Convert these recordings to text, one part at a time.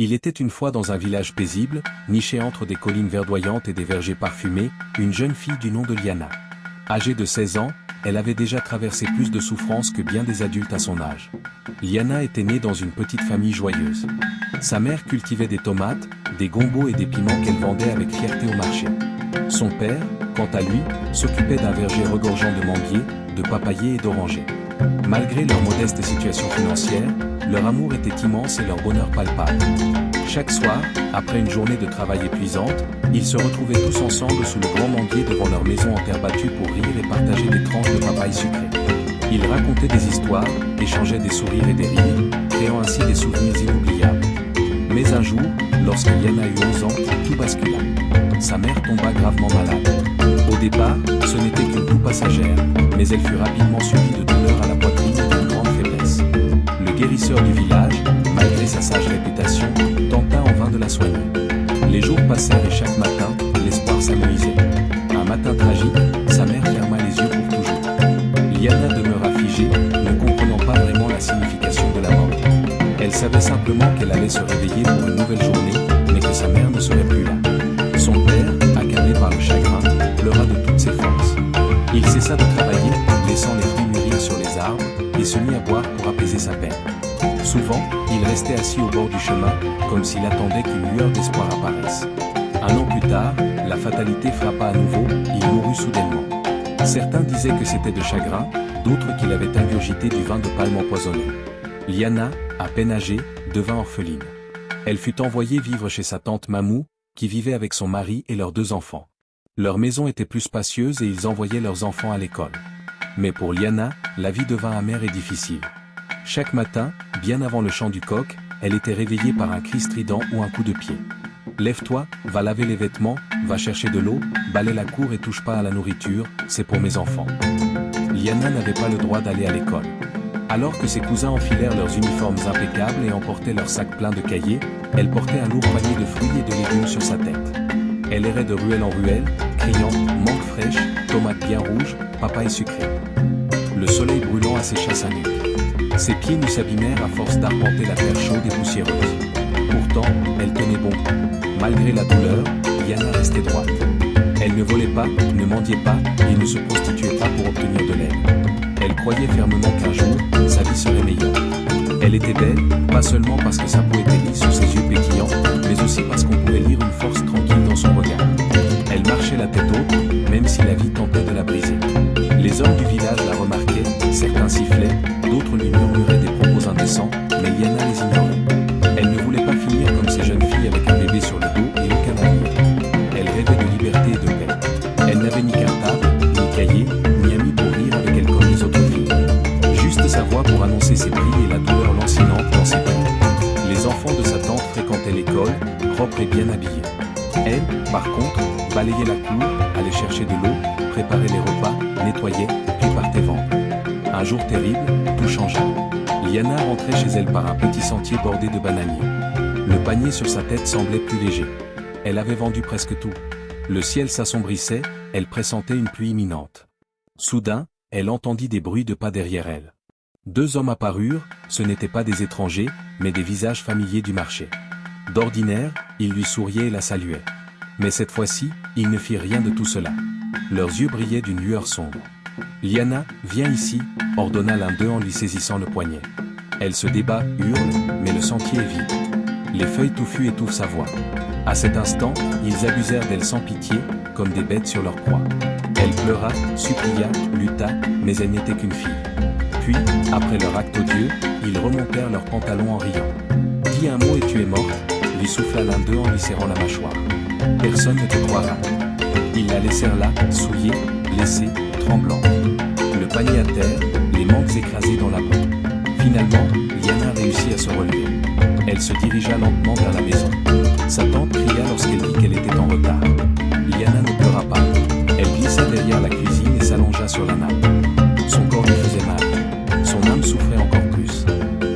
Il était une fois dans un village paisible, niché entre des collines verdoyantes et des vergers parfumés, une jeune fille du nom de Liana. Âgée de 16 ans, elle avait déjà traversé plus de souffrances que bien des adultes à son âge. Liana était née dans une petite famille joyeuse. Sa mère cultivait des tomates, des gombos et des piments qu'elle vendait avec fierté au marché. Son père, quant à lui, s'occupait d'un verger regorgeant de manguiers, de papayers et d'orangers. Malgré leur modeste situation financière, leur amour était immense et leur bonheur palpable. Chaque soir, après une journée de travail épuisante, ils se retrouvaient tous ensemble sous le grand manguier devant leur maison en terre battue pour rire et partager des tranches de papaye sucrées. Ils racontaient des histoires, échangeaient des sourires et des rires, créant ainsi des souvenirs inoubliables. Mais un jour, lorsque Liana eut 11 ans, tout bascula. Sa mère tomba gravement malade. Au départ, ce n'était qu'une toux passagère, mais elle fut rapidement suivie de douleurs à la poitrine et d'une grande faiblesse. Le guérisseur du village, malgré sa sage réputation, tenta en vain de la soigner. Les jours passèrent et chaque matin, l'espoir s'amenuisait. Un matin tragique, sa mère ferma les yeux pour toujours. Liana demeura figée, ne comprenant pas vraiment la signification de la mort. Elle savait simplement qu'elle allait se réveiller pour une nouvelle journée, mais que sa mère ne serait plus là. Son père, accablé par le chagrin, pleura de toutes ses forces. Il cessa de travailler, laissant les fruits mûrir sur les arbres, et se mit à boire pour apaiser sa peine. Souvent, il restait assis au bord du chemin, comme s'il attendait qu'une lueur d'espoir apparaisse. Un an plus tard, la fatalité frappa à nouveau, il mourut soudainement. Certains disaient que c'était de chagrin, d'autres qu'il avait ingurgité du vin de palme empoisonné. Liana, à peine âgée, devint orpheline. Elle fut envoyée vivre chez sa tante Mamou, qui vivait avec son mari et leurs 2 enfants. Leur maison était plus spacieuse et ils envoyaient leurs enfants à l'école. Mais pour Liana, la vie devint amère et difficile. Chaque matin, bien avant le chant du coq, elle était réveillée par un cri strident ou un coup de pied. « Lève-toi, va laver les vêtements, va chercher de l'eau, balaie la cour et touche pas à la nourriture, c'est pour mes enfants. » Liana n'avait pas le droit d'aller à l'école. Alors que ses cousins enfilèrent leurs uniformes impeccables et emportaient leurs sacs pleins de cahiers, elle portait un lourd panier de fruits et de légumes sur sa tête. Elle errait de ruelle en ruelle, criant « mangue fraîche, tomates bien rouges, papaye sucrée ». Le soleil brûlant assécha sa nuque. Ses pieds nous s'abîmèrent à force d'arpenter la terre chaude et poussiéreuse. Pourtant, elle tenait bon. Malgré la douleur, Liana restait droite. Elle ne volait pas, ne mendiait pas, et ne se prostituait pas pour obtenir de l'aide. Elle croyait fermement qu'un jour, sa vie serait meilleure. Elle était belle, pas seulement parce que sa peau était lisse sous ses yeux pétillants, mais aussi parce qu'on pouvait lire une force tranquille dans son regard. Elle marchait la tête haute, même si la vie tentait de la briser. Les hommes du village la remarquaient, certains sifflaient, d'autres lui murmuraient des propos indécents, mais Liana les ignorait. Elle ne voulait pas finir comme ces jeunes filles avec un bébé sur le dos et aucun avenir. Elle rêvait de liberté et de paix. Elle n'avait ni cartable, ni cahier, ni ami pour rire avec elle comme les autres filles. Juste sa voix pour annoncer ses prix et la douleur lancinante dans ses peurs. Les enfants de sa tante fréquentaient l'école, propres et bien habillés. Elle, par contre, balayait la cour, allait chercher de l'eau, préparait les repas, nettoyait, puis partait vendre. Un jour terrible, tout changea. Liana rentrait chez elle par un petit sentier bordé de bananiers. Le panier sur sa tête semblait plus léger. Elle avait vendu presque tout. Le ciel s'assombrissait, elle pressentait une pluie imminente. Soudain, elle entendit des bruits de pas derrière elle. 2 hommes apparurent, ce n'étaient pas des étrangers, mais des visages familiers du marché. D'ordinaire, ils lui souriaient et la saluaient. Mais cette fois-ci, ils ne firent rien de tout cela. Leurs yeux brillaient d'une lueur sombre. « Liana, viens ici », ordonna l'un d'eux en lui saisissant le poignet. Elle se débat, hurle, mais le sentier est vide. Les feuilles touffues étouffent sa voix. À cet instant, ils abusèrent d'elle sans pitié, comme des bêtes sur leur proie. Elle pleura, supplia, lutta, mais elle n'était qu'une fille. Puis, après leur acte odieux, ils remontèrent leurs pantalons en riant. « Dis un mot et tu es morte », lui souffla l'un d'eux en lui serrant la mâchoire. « Personne ne te croira. » Ils la laissèrent là, souillée, blessée, tremblante. Le panier à terre, les mangues écrasées dans la boue. Finalement, Liana réussit à se relever. Elle se dirigea lentement vers la maison. Sa tante cria lorsqu'elle vit qu'elle était en retard. Liana ne pleura pas. Elle glissa derrière la cuisine et s'allongea sur la nappe. Son corps lui faisait mal. Son âme souffrait encore plus.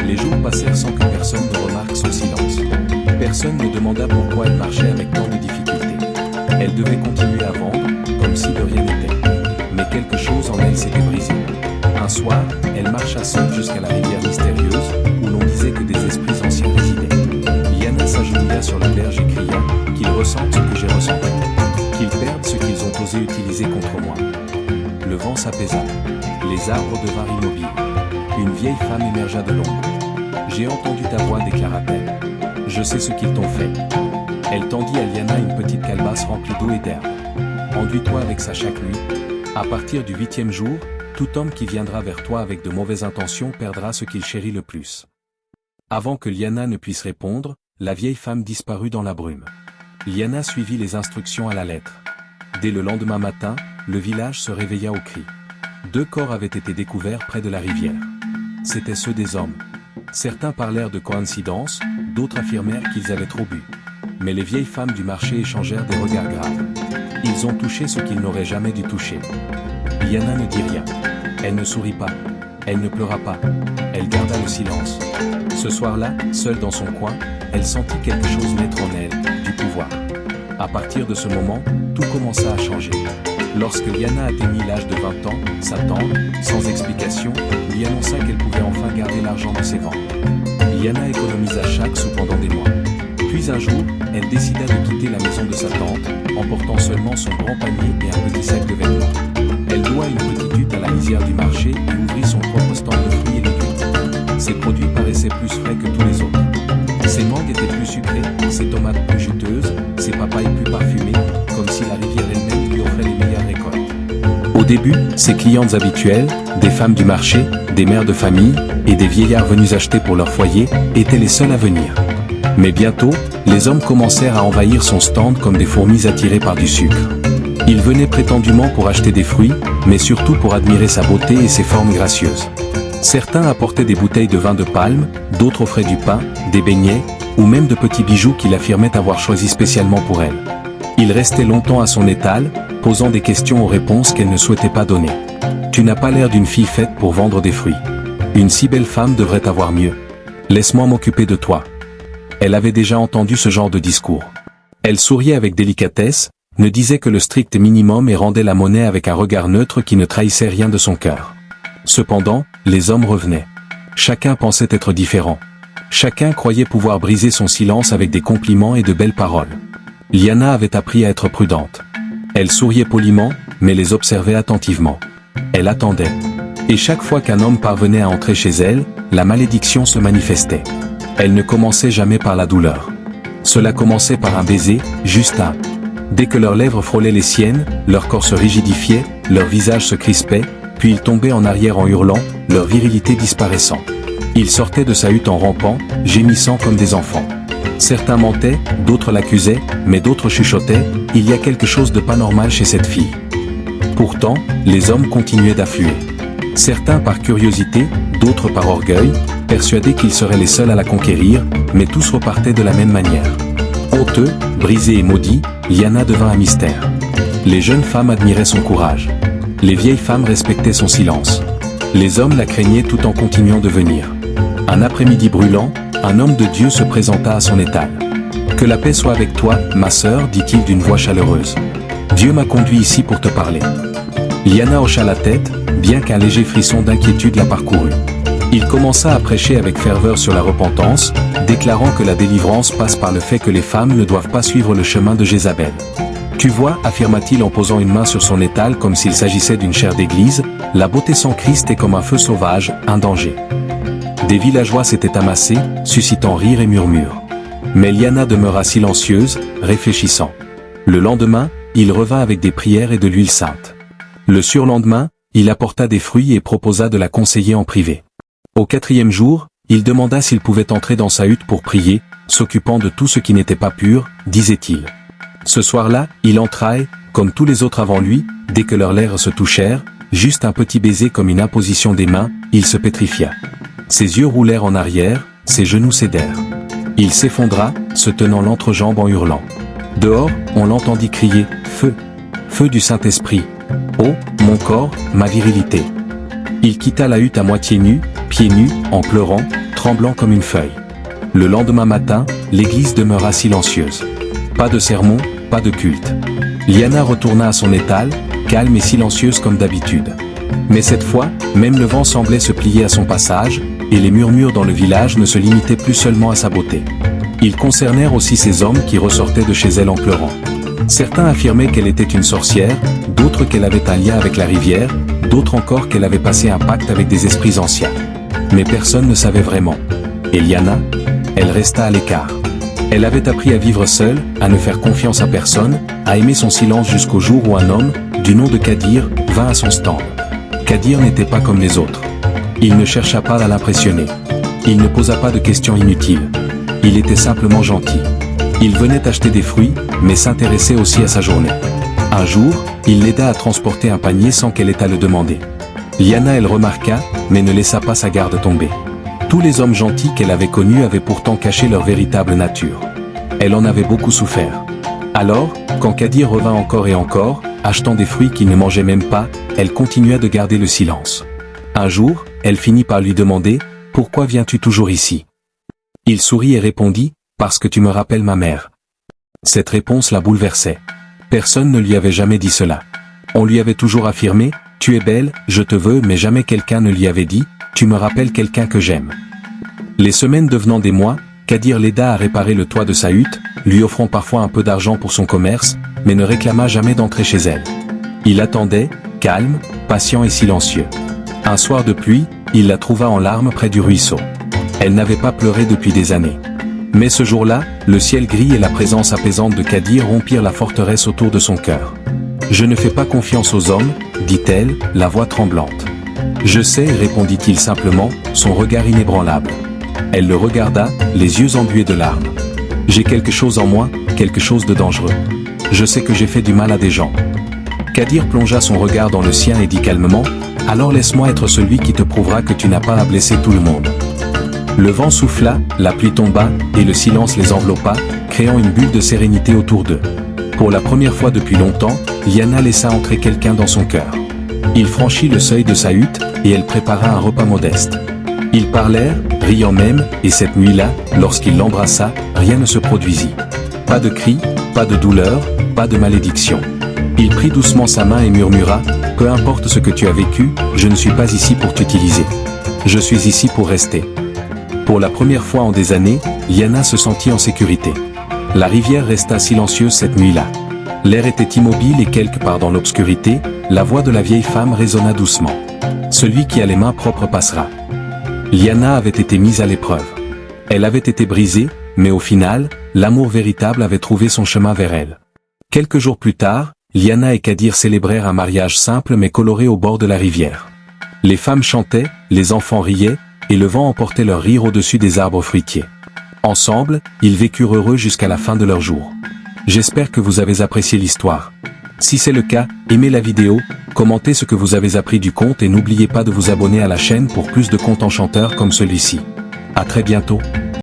Les jours passèrent sans que personne ne remarque son silence. Personne ne demanda pourquoi elle marchait avec tant de difficultés. Elle devait continuer à vendre, comme si de rien n'était. Mais quelque chose en elle s'était brisé. Un soir, elle marcha seule jusqu'à la rivière mystérieuse, où l'on disait que des esprits anciens résidaient. Liana s'appuya sur la berge et cria, qu'ils ressentent ce que j'ai ressenti. Qu'ils perdent ce qu'ils ont osé utiliser contre moi. Le vent s'apaisa. Les arbres devinrent immobiles. Une vieille femme émergea de l'ombre. J'ai entendu ta voix, déclara-t-elle. Je sais ce qu'ils t'ont fait. Elle tendit à Liana une petite calebasse remplie d'eau et d'herbe. Enduis-toi avec ça chaque nuit. À partir du 8e jour, tout homme qui viendra vers toi avec de mauvaises intentions perdra ce qu'il chérit le plus. Avant que Liana ne puisse répondre, la vieille femme disparut dans la brume. Liana suivit les instructions à la lettre. Dès le lendemain matin, le village se réveilla aux cris. 2 corps avaient été découverts près de la rivière. C'étaient ceux des hommes. Certains parlèrent de coïncidence, d'autres affirmèrent qu'ils avaient trop bu. Mais les vieilles femmes du marché échangèrent des regards graves. Ils ont touché ce qu'ils n'auraient jamais dû toucher. Liana ne dit rien. Elle ne sourit pas. Elle ne pleura pas. Elle garda le silence. Ce soir-là, seule dans son coin, elle sentit quelque chose naître en elle, du pouvoir. À partir de ce moment, tout commença à changer. Lorsque Liana atteignit l'âge de 20 ans, sa tante, sans explication, lui annonça qu'elle pouvait enfin garder l'argent de ses ventes. Liana économisa chaque sou pendant des mois. Puis un jour, elle décida de quitter la maison de sa tante, emportant seulement son grand panier et un petit sac de vêtements. Elle loua une petite hutte à la lisière du marché et ouvrit son propre stand de fruits et légumes. Ses produits paraissaient plus frais que tous les autres. Ses mangues étaient plus sucrées, ses tomates plus juteuses, ses papayes plus parfumées, comme si la rivière elle-même lui offrait les meilleures récoltes. Au début, ses clientes habituelles, des femmes du marché, des mères de famille, et des vieillards venus acheter pour leur foyer, étaient les seuls à venir. Mais bientôt, les hommes commencèrent à envahir son stand comme des fourmis attirées par du sucre. Ils venaient prétendument pour acheter des fruits, mais surtout pour admirer sa beauté et ses formes gracieuses. Certains apportaient des bouteilles de vin de palme, d'autres offraient du pain, des beignets, ou même de petits bijoux qu'il affirmait avoir choisis spécialement pour elle. Il restait longtemps à son étal, posant des questions aux réponses qu'elle ne souhaitait pas donner. « Tu n'as pas l'air d'une fille faite pour vendre des fruits. Une si belle femme devrait avoir mieux. Laisse-moi m'occuper de toi. » Elle avait déjà entendu ce genre de discours. Elle souriait avec délicatesse, ne disait que le strict minimum et rendait la monnaie avec un regard neutre qui ne trahissait rien de son cœur. Cependant, les hommes revenaient. Chacun pensait être différent. Chacun croyait pouvoir briser son silence avec des compliments et de belles paroles. Liana avait appris à être prudente. Elle souriait poliment, mais les observait attentivement. Elle attendait. Et chaque fois qu'un homme parvenait à entrer chez elle, la malédiction se manifestait. Elle ne commençait jamais par la douleur. Cela commençait par un baiser, juste un. Dès que leurs lèvres frôlaient les siennes, leur corps se rigidifiait, leur visage se crispait, puis ils tombaient en arrière en hurlant, leur virilité disparaissant. Ils sortaient de sa hutte en rampant, gémissant comme des enfants. Certains mentaient, d'autres l'accusaient, mais d'autres chuchotaient, « Il y a quelque chose de pas normal chez cette fille. » Pourtant, les hommes continuaient d'affluer. Certains par curiosité, d'autres par orgueil, persuadés qu'ils seraient les seuls à la conquérir, mais tous repartaient de la même manière. Honteux, brisé et maudit, Liana devint un mystère. Les jeunes femmes admiraient son courage. Les vieilles femmes respectaient son silence. Les hommes la craignaient tout en continuant de venir. Un après-midi brûlant, un homme de Dieu se présenta à son étal. « Que la paix soit avec toi, ma sœur, dit-il d'une voix chaleureuse. Dieu m'a conduit ici pour te parler. » Liana hocha la tête, bien qu'un léger frisson d'inquiétude la parcourût. Il commença à prêcher avec ferveur sur la repentance, déclarant que la délivrance passe par le fait que les femmes ne doivent pas suivre le chemin de Jézabel. « Tu vois, affirma-t-il en posant une main sur son étal comme s'il s'agissait d'une chaire d'église, la beauté sans Christ est comme un feu sauvage, un danger. » Des villageois s'étaient amassés, suscitant rires et murmures. Mais Liana demeura silencieuse, réfléchissant. Le lendemain, il revint avec des prières et de l'huile sainte. Le surlendemain, il apporta des fruits et proposa de la conseiller en privé. Au 4e jour, il demanda s'il pouvait entrer dans sa hutte pour prier, s'occupant de tout ce qui n'était pas pur, disait-il. Ce soir-là, il entra et, comme tous les autres avant lui, dès que leurs lèvres se touchèrent, juste un petit baiser comme une imposition des mains, il se pétrifia. Ses yeux roulèrent en arrière, ses genoux cédèrent. Il s'effondra, se tenant l'entrejambe en hurlant. Dehors, on l'entendit crier « Feu ! Feu du Saint-Esprit ! Oh, mon corps, ma virilité !» Il quitta la hutte à moitié nu, pieds nus, en pleurant, tremblant comme une feuille. Le lendemain matin, l'église demeura silencieuse. Pas de sermon, pas de culte. Liana retourna à son étal, calme et silencieuse comme d'habitude. Mais cette fois, même le vent semblait se plier à son passage, et les murmures dans le village ne se limitaient plus seulement à sa beauté. Ils concernèrent aussi ces hommes qui ressortaient de chez elle en pleurant. Certains affirmaient qu'elle était une sorcière, d'autres qu'elle avait un lien avec la rivière, d'autres encore qu'elle avait passé un pacte avec des esprits anciens. Mais personne ne savait vraiment. Et Liana, elle resta à l'écart. Elle avait appris à vivre seule, à ne faire confiance à personne, à aimer son silence jusqu'au jour où un homme, du nom de Kadir, vint à son stand. Kadir n'était pas comme les autres. Il ne chercha pas à l'impressionner. Il ne posa pas de questions inutiles. Il était simplement gentil. Il venait acheter des fruits, mais s'intéressait aussi à sa journée. Un jour, il l'aida à transporter un panier sans qu'elle ait à le demander. Liana elle remarqua, mais ne laissa pas sa garde tomber. Tous les hommes gentils qu'elle avait connus avaient pourtant caché leur véritable nature. Elle en avait beaucoup souffert. Alors, quand Kadir revint encore et encore, achetant des fruits qu'il ne mangeait même pas, elle continua de garder le silence. Un jour, elle finit par lui demander « Pourquoi viens-tu toujours ici ?» Il sourit et répondit « Parce que tu me rappelles ma mère. » Cette réponse la bouleversait. Personne ne lui avait jamais dit cela. On lui avait toujours affirmé « Tu es belle, je te veux » mais jamais quelqu'un ne lui avait dit « Tu me rappelles quelqu'un que j'aime ». Les semaines devenant des mois, Kadir l'aida à réparer le toit de sa hutte, lui offrant parfois un peu d'argent pour son commerce, mais ne réclama jamais d'entrer chez elle. Il attendait, calme, patient et silencieux. Un soir de pluie, il la trouva en larmes près du ruisseau. Elle n'avait pas pleuré depuis des années. Mais ce jour-là, le ciel gris et la présence apaisante de Kadir rompirent la forteresse autour de son cœur. « Je ne fais pas confiance aux hommes, dit-elle, la voix tremblante. « Je sais, répondit-il simplement, son regard inébranlable. Elle le regarda, les yeux embués de larmes. « J'ai quelque chose en moi, quelque chose de dangereux. Je sais que j'ai fait du mal à des gens. » Kadir plongea son regard dans le sien et dit calmement « Alors laisse-moi être celui qui te prouvera que tu n'as pas à blesser tout le monde. » Le vent souffla, la pluie tomba, et le silence les enveloppa, créant une bulle de sérénité autour d'eux. Pour la première fois depuis longtemps, Liana laissa entrer quelqu'un dans son cœur. Il franchit le seuil de sa hutte, et elle prépara un repas modeste. Ils parlèrent, riant même, et cette nuit-là, lorsqu'il l'embrassa, rien ne se produisit. Pas de cris, pas de douleur, pas de malédiction. Il prit doucement sa main et murmura « Peu importe ce que tu as vécu, je ne suis pas ici pour t'utiliser. Je suis ici pour rester. » Pour la première fois en des années, Liana se sentit en sécurité. La rivière resta silencieuse cette nuit-là. L'air était immobile et quelque part dans l'obscurité, la voix de la vieille femme résonna doucement. « Celui qui a les mains propres passera. » Liana avait été mise à l'épreuve. Elle avait été brisée, mais au final, l'amour véritable avait trouvé son chemin vers elle. Quelques jours plus tard, Liana et Kadir célébrèrent un mariage simple mais coloré au bord de la rivière. Les femmes chantaient, les enfants riaient, et le vent emportait leur rire au-dessus des arbres fruitiers. Ensemble, ils vécurent heureux jusqu'à la fin de leur jour. J'espère que vous avez apprécié l'histoire. Si c'est le cas, aimez la vidéo, commentez ce que vous avez appris du conte et n'oubliez pas de vous abonner à la chaîne pour plus de contes enchanteurs comme celui-ci. À très bientôt.